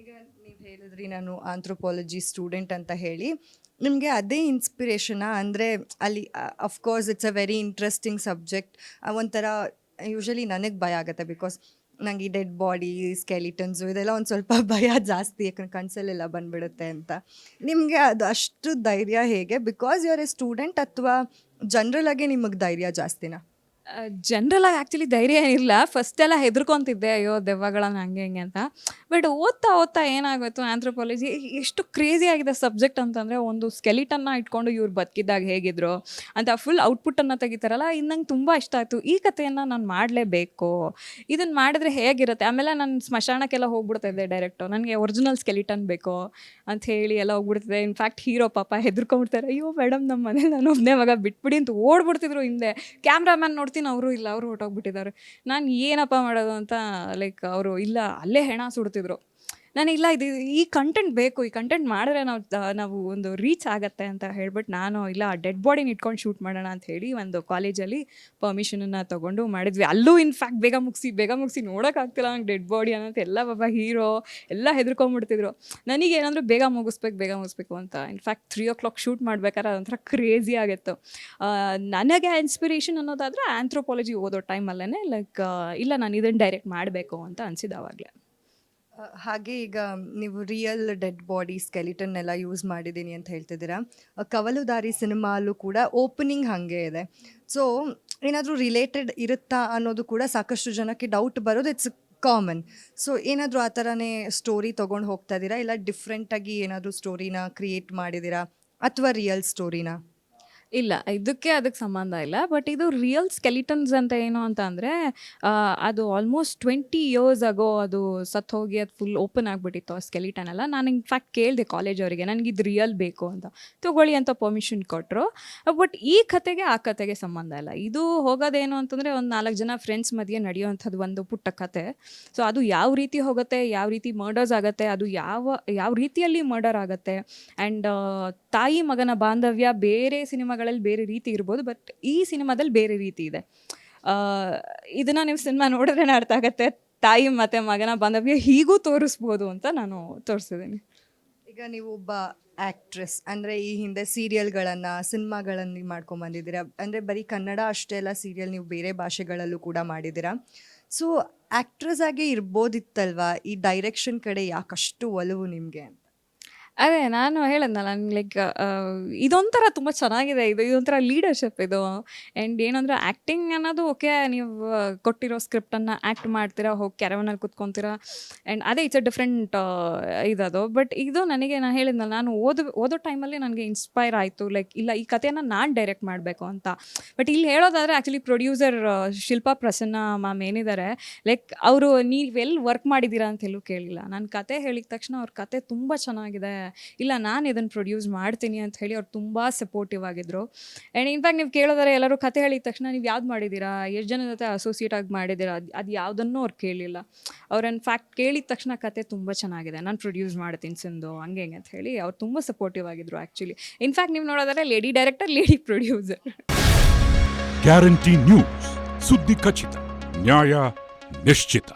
ಈಗ ನೀವು ಹೇಳಿದ್ರಿ ನಾನು ಆಂಥ್ರೋಪಾಲಜಿ ಸ್ಟೂಡೆಂಟ್ ಅಂತ ಹೇಳಿ, ನಿಮಗೆ ಅದೇ ಇನ್ಸ್ಪಿರೇಷನಾ? ಅಂದರೆ ಅಲ್ಲಿ of course it's a very interesting subject. ಒಂಥರ ಯೂಶಲಿ ನನಗೆ ಭಯ ಆಗುತ್ತೆ, ಬಿಕಾಸ್ ನಂಗೆ ಈ ಡೆಡ್ ಬಾಡಿ ಸ್ಕೆಲಿಟನ್ಸು ಇದೆಲ್ಲ ಒಂದು ಸ್ವಲ್ಪ ಭಯ ಜಾಸ್ತಿ, ಯಾಕಂದ್ರೆ ಕನಸಲ್ಲೆಲ್ಲ ಬಂದುಬಿಡುತ್ತೆ ಅಂತ. ನಿಮಗೆ ಅದು ಅಷ್ಟು ಧೈರ್ಯ ಹೇಗೆ? Because you are a student ಅಥವಾ ಜನರಲ್ ಆಗಿ ನಿಮಗೆ ಧೈರ್ಯ ಜಾಸ್ತಿನಾ? ಜನರಲ್ ಆಗಿ ಆ್ಯಕ್ಚುಲಿ ಧೈರ್ಯ ಏನಿಲ್ಲ. ಫಸ್ಟ್ ಎಲ್ಲ ಹೆದರ್ಕೊಂತಿದ್ದೆ, ಅಯ್ಯೋ ದೆವ್ವಗಳನ್ನ ಹಂಗೆ ಹಿಂಗೆ ಅಂತ. ಬಟ್ ಓದ್ತಾ ಏನಾಗೋಯ್ತು, ಆಂಥ್ರೋಪಾಲಜಿ ಎಷ್ಟು ಕ್ರೇಜಿ ಆಗಿದೆ ಸಬ್ಜೆಕ್ಟ್ ಅಂತಂದರೆ, ಒಂದು ಸ್ಕೆಲಿಟನ್ನ ಇಟ್ಕೊಂಡು ಇವ್ರು ಬದುಕಿದ್ದಾಗ ಹೇಗಿದ್ರು ಅಂತ ಫುಲ್ ಔಟ್ಪುಟ್ಟನ್ನು ತೆಗಿತಾರಲ್ಲ, ಇದು ನಂಗೆ ತುಂಬ ಇಷ್ಟ ಆಯಿತು. ಈ ಕಥೆಯನ್ನು ನಾನು ಮಾಡಲೇಬೇಕು, ಇದನ್ನು ಮಾಡಿದ್ರೆ ಹೇಗಿರುತ್ತೆ. ಆಮೇಲೆ ನಾನು ಸ್ಮಶಾನಕ್ಕೆಲ್ಲ ಹೋಗ್ಬಿಡ್ತಾಯಿದ್ದೆ ಡೈರೆಕ್ಟು, ನನಗೆ ಒರಿಜಿನಲ್ ಸ್ಕೆಲಿಟನ್ ಬೇಕು ಅಂತ ಹೇಳಿ ಎಲ್ಲ ಹೋಗ್ಬಿಡ್ತಿದ್ದೆ. ಇನ್ಫ್ಯಾಕ್ಟ್ ಹೀರೋ ಪಾಪ ಹೆದರ್ಕೊಂಡ್ಬಿಡ್ತಾರೆ, ಅಯ್ಯೋ ಮೇಡಮ್ ನಮ್ಮ ಮನೇಲಿ ನಾನು ಒಬ್ಬನೇ ಮಗ ಬಿಟ್ಬಿಡಿ ಅಂತ ಓಡ್ಬಿಡ್ತಿದ್ರು ಹಿಂದೆ. ಕ್ಯಾಮ್ರಾಮ್ಯಾನ್ ನೋಡ್ತೀನಿ, ಅವರು ಇಲ್ಲ, ಅವರು ಹೊಟ್ಟೋಗ್ಬಿಟ್ಟಿದ್ದಾರೆ. ನಾನು ಏನಪ್ಪ ಮಾಡೋದು ಅಂತ ಲೈಕ್ ಅವರು ಇಲ್ಲ ಅಲ್ಲೇ ಹೆಣ ಸುಡ್ತಿದ್ರು. ನಾನು ಇಲ್ಲ, ಈ ಕಂಟೆಂಟ್ ಬೇಕು, ಈ ಕಂಟೆಂಟ್ ಮಾಡಿದ್ರೆ ನಾವು ಒಂದು ರೀಚ್ ಆಗತ್ತೆ ಅಂತ ಹೇಳ್ಬಿಟ್ಟು, ನಾನು ಇಲ್ಲ ಡೆಡ್ ಬಾಡಿನ ಇಟ್ಕೊಂಡು ಶೂಟ್ ಮಾಡೋಣ ಅಂತ ಹೇಳಿ ಒಂದು ಕಾಲೇಜಲ್ಲಿ ಪರ್ಮಿಷನನ್ನು ತೊಗೊಂಡು ಮಾಡಿದ್ವಿ. ಅಲ್ಲೂ ಇನ್ಫ್ಯಾಕ್ಟ್ ಬೇಗ ಮುಗಿಸಿ ನೋಡೋಕ್ಕಾಗ್ತಿಲ್ಲ ನಂಗೆ ಡೆಡ್ ಬಾಡಿ ಅನ್ನೋಂತ. ಎಲ್ಲ ಬಾಬಾ ಹೀರೋ ಎಲ್ಲ ಹೆದರ್ಕೊಂಡ್ಬಿಡ್ತಿದ್ರು. ನನಗೇನಂದ್ರೆ ಬೇಗ ಮುಗಿಸ್ಬೇಕು ಅಂತ. ಇನ್ಫ್ಯಾಕ್ಟ್ 3 o'clock ಶೂಟ್ ಮಾಡ್ಬೇಕಾದ್ರೆ ಅದೊಂಥರ ಕ್ರೇಜಿ ಆಗಿತ್ತು. ನನಗೆ ಇನ್ಸ್ಪಿರೇಷನ್ ಅನ್ನೋದಾದರೆ ಆಂಥ್ರೋಪಾಲಜಿ ಓದೋ ಟೈಮಲ್ಲೇ ಲೈಕ್ ಇಲ್ಲ ನಾನು ಇದನ್ನು ಡೈರೆಕ್ಟ್ ಮಾಡಬೇಕು ಅಂತ ಅನಿಸಿದ್ದು ಆವಾಗಲೇ. ಹಾಗೆ ಈಗ ನೀವು ರಿಯಲ್ ಡೆಡ್ ಬಾಡಿ ಸ್ಕೆಲಿಟನ್ ಎಲ್ಲ ಯೂಸ್ ಮಾಡಿದ್ದೀನಿ ಅಂತ ಹೇಳ್ತಿದ್ದೀರಾ. ಕವಲುದಾರಿ ಸಿನಿಮಾಲು ಕೂಡ ಓಪನಿಂಗ್ ಹಾಗೆ ಇದೆ. ಸೊ ಏನಾದರೂ ರಿಲೇಟೆಡ್ ಇರುತ್ತಾ ಅನ್ನೋದು ಕೂಡ ಸಾಕಷ್ಟು ಜನಕ್ಕೆ ಡೌಟ್ ಬರೋದು ಇಟ್ಸ್ ಕಾಮನ್. ಸೊ ಏನಾದರೂ ಆ ಥರನೇ ಸ್ಟೋರಿ ತೊಗೊಂಡು ಹೋಗ್ತಾ ಇದ್ದೀರಾ, ಇಲ್ಲ ಡಿಫ್ರೆಂಟಾಗಿ ಏನಾದರೂ ಸ್ಟೋರಿನ ಕ್ರಿಯೇಟ್ ಮಾಡಿದ್ದೀರಾ ಅಥವಾ ರಿಯಲ್ ಸ್ಟೋರಿನ? ಇಲ್ಲ, ಅದಕ್ಕೆ ಸಂಬಂಧ ಇಲ್ಲ. ಬಟ್ ಇದು ರಿಯಲ್ ಸ್ಕೆಲಿಟನ್ಸ್ ಅಂತ ಏನು ಅಂತ ಅಂದರೆ, ಅದು ಆಲ್ಮೋಸ್ಟ್ 20 years ಆಗೋ ಅದು ಸತ್ತು ಹೋಗಿ ಅದು ಫುಲ್ ಓಪನ್ ಆಗಿಬಿಟ್ಟಿತ್ತು ಆ ಸ್ಕೆಲಿಟನ್ ಎಲ್ಲ. ನಾನು ಇನ್ಫ್ಯಾಕ್ಟ್ ಕೇಳಿದೆ ಕಾಲೇಜವರಿಗೆ, ನನಗೆ ಇದು ರಿಯಲ್ ಬೇಕು ಅಂತ, ತೊಗೊಳ್ಳಿ ಅಂತ ಪರ್ಮಿಷನ್ ಕೊಟ್ಟರು. ಬಟ್ ಈ ಕತೆಗೆ ಆ ಕತೆಗೆ ಸಂಬಂಧ ಇಲ್ಲ. ಇದು ಹೋಗೋದೇನು ಅಂತಂದರೆ, ಒಂದು 4 ಜನ ಫ್ರೆಂಡ್ಸ್ ಮಧ್ಯೆ ನಡೆಯುವಂಥದ್ದು ಒಂದು ಪುಟ್ಟ ಕತೆ. ಸೊ ಅದು ಯಾವ ರೀತಿ ಹೋಗುತ್ತೆ, ಯಾವ ರೀತಿ ಮರ್ಡರ್ಸ್ ಆಗುತ್ತೆ, ಅದು ಯಾವ ರೀತಿಯಲ್ಲಿ ಮರ್ಡರ್ ಆಗುತ್ತೆ. ಆ್ಯಂಡ್ ತಾಯಿ ಮಗನ ಬಾಂಧವ್ಯ ಬೇರೆ ಸಿನಿಮಾಗಳಲ್ಲಿ ಬೇರೆ ರೀತಿ ಇರ್ಬೋದು, ಬಟ್ ಈ ಸಿನಿಮಾದಲ್ಲಿ ಬೇರೆ ರೀತಿ ಇದೆ. ಇದನ್ನು ನೀವು ಸಿನಿಮಾ ನೋಡಿದ್ರೇ ಅರ್ಥ ಆಗುತ್ತೆ, ತಾಯಿ ಮತ್ತು ಮಗನ ಬಾಂಧವ್ಯ ಹೀಗೂ ತೋರಿಸ್ಬೋದು ಅಂತ ನಾನು ತೋರಿಸಿದ್ದೀನಿ. ಈಗ ನೀವು ಒಬ್ಬ ಆ್ಯಕ್ಟ್ರೆಸ್ ಅಂದರೆ ಈ ಹಿಂದೆ ಸೀರಿಯಲ್ಗಳನ್ನು ಸಿನಿಮಾಗಳನ್ನು ಮಾಡ್ಕೊಂಬಂದಿದ್ದೀರಾ. ಅಂದರೆ ಬರೀ ಕನ್ನಡ ಅಷ್ಟೇ ಅಲ್ಲ, ಸೀರಿಯಲ್ ನೀವು ಬೇರೆ ಭಾಷೆಗಳಲ್ಲೂ ಕೂಡ ಮಾಡಿದ್ದೀರಾ. ಸೊ ಆ್ಯಕ್ಟ್ರೆಸ್ ಆಗೇ ಇರ್ಬೋದಿತ್ತಲ್ವಾ, ಈ ಡೈರೆಕ್ಷನ್ ಕಡೆ ಯಾಕಷ್ಟು ಒಲವು ನಿಮಗೆ? ಅದೇ ನಾನು ಹೇಳಿದ್ನಲ್ಲ, ನನಗೆ ಲೈಕ್ ಇದೊಂಥರ ತುಂಬ ಚೆನ್ನಾಗಿದೆ, ಇದೊಂಥರ ಲೀಡರ್ಶಿಪ್ ಇದು. ಆ್ಯಂಡ್ ಏನಂದರೆ ಆ್ಯಕ್ಟಿಂಗ್ ಅನ್ನೋದು ಓಕೆ, ನೀವು ಕೊಟ್ಟಿರೋ ಸ್ಕ್ರಿಪ್ಟನ್ನು ಆ್ಯಕ್ಟ್ ಮಾಡ್ತೀರಾ, ಹೋಗಿ ಕ್ಯಾರವನಲ್ಲಿ ಕೂತ್ಕೊತೀರಾ, ಆ್ಯಂಡ್ ಅದೇ ಇಟ್ಸ್ ಅ ಡಿಫ್ರೆಂಟ್ ಇದದು. ಬಟ್ ಇದು ನನಗೆ ನಾನು ಹೇಳಿದ್ನಲ್ಲ, ನಾನು ಓದೋ ಟೈಮಲ್ಲಿ ನನಗೆ ಇನ್ಸ್ಪೈರ್ ಆಯಿತು, ಲೈಕ್ ಇಲ್ಲ ಈ ಕಥೆಯನ್ನು ನಾನು ಡೈರೆಕ್ಟ್ ಮಾಡಬೇಕು ಅಂತ. ಬಟ್ ಇಲ್ಲಿ ಹೇಳೋದಾದರೆ actually producer Shilpa Prasanna ma'am ಏನಿದ್ದಾರೆ, ಲೈಕ್ ಅವರು ನೀವೆಲ್ಲಿ ವರ್ಕ್ ಮಾಡಿದ್ದೀರಾ ಅಂತ ಎಲ್ಲೂ ಕೇಳಿಲ್ಲ. ನಾನು ಕತೆ ಹೇಳಿದ ತಕ್ಷಣ ಅವ್ರ ಕತೆ ತುಂಬ ಚೆನ್ನಾಗಿದೆ, ಇಲ್ಲ ನಾನು ಇದನ್ನು ಪ್ರೊಡ್ಯೂಸ್ ಮಾಡ್ತೀನಿ ಅಂತ ಹೇಳಿ ಅವ್ರು ತುಂಬ ಸಪೋರ್ಟಿವ್ ಆಗಿದ್ದರು. ಆ್ಯಂಡ್ ಇನ್ಫ್ಯಾಕ್ಟ್ ನೀವು ಕೇಳೋದಾರೆ, ಎಲ್ಲರೂ ಕತೆ ಹೇಳಿದ ತಕ್ಷಣ ನೀವು ಯಾವ್ದು ಮಾಡಿದ್ದೀರಾ, ಎಷ್ಟು ಜನ ಜೊತೆ ಅಸೋಸಿಯೇಟ್ ಆಗಿ ಮಾಡಿದ್ದೀರಾ, ಅದು ಯಾವುದನ್ನೂ ಅವ್ರು ಕೇಳಲಿಲ್ಲ. ಅವ್ರು ಇನ್ಫ್ಯಾಕ್ಟ್ ಕೇಳಿದ ತಕ್ಷಣ ಕತೆ ತುಂಬ ಚೆನ್ನಾಗಿದೆ, ನಾನು ಪ್ರೊಡ್ಯೂಸ್ ಮಾಡ್ತೀನಿ ಸಿಂಧು ಹಂಗೆ ಹಿಂಗೆ ಅಂತ ಹೇಳಿ ಅವ್ರು ತುಂಬ ಸಪೋರ್ಟಿವ್ ಆಗಿದ್ದರು. ಆ್ಯಕ್ಚುಲಿ ಇನ್ಫ್ಯಾಕ್ಟ್ ನೀವು ನೋಡೋದಾದ್ರೆ lady director, lady producer. Guarantee news, ಸುದ್ದಿ ಖಚಿತ, ನ್ಯಾಯ ನಿಶ್ಚಿತ.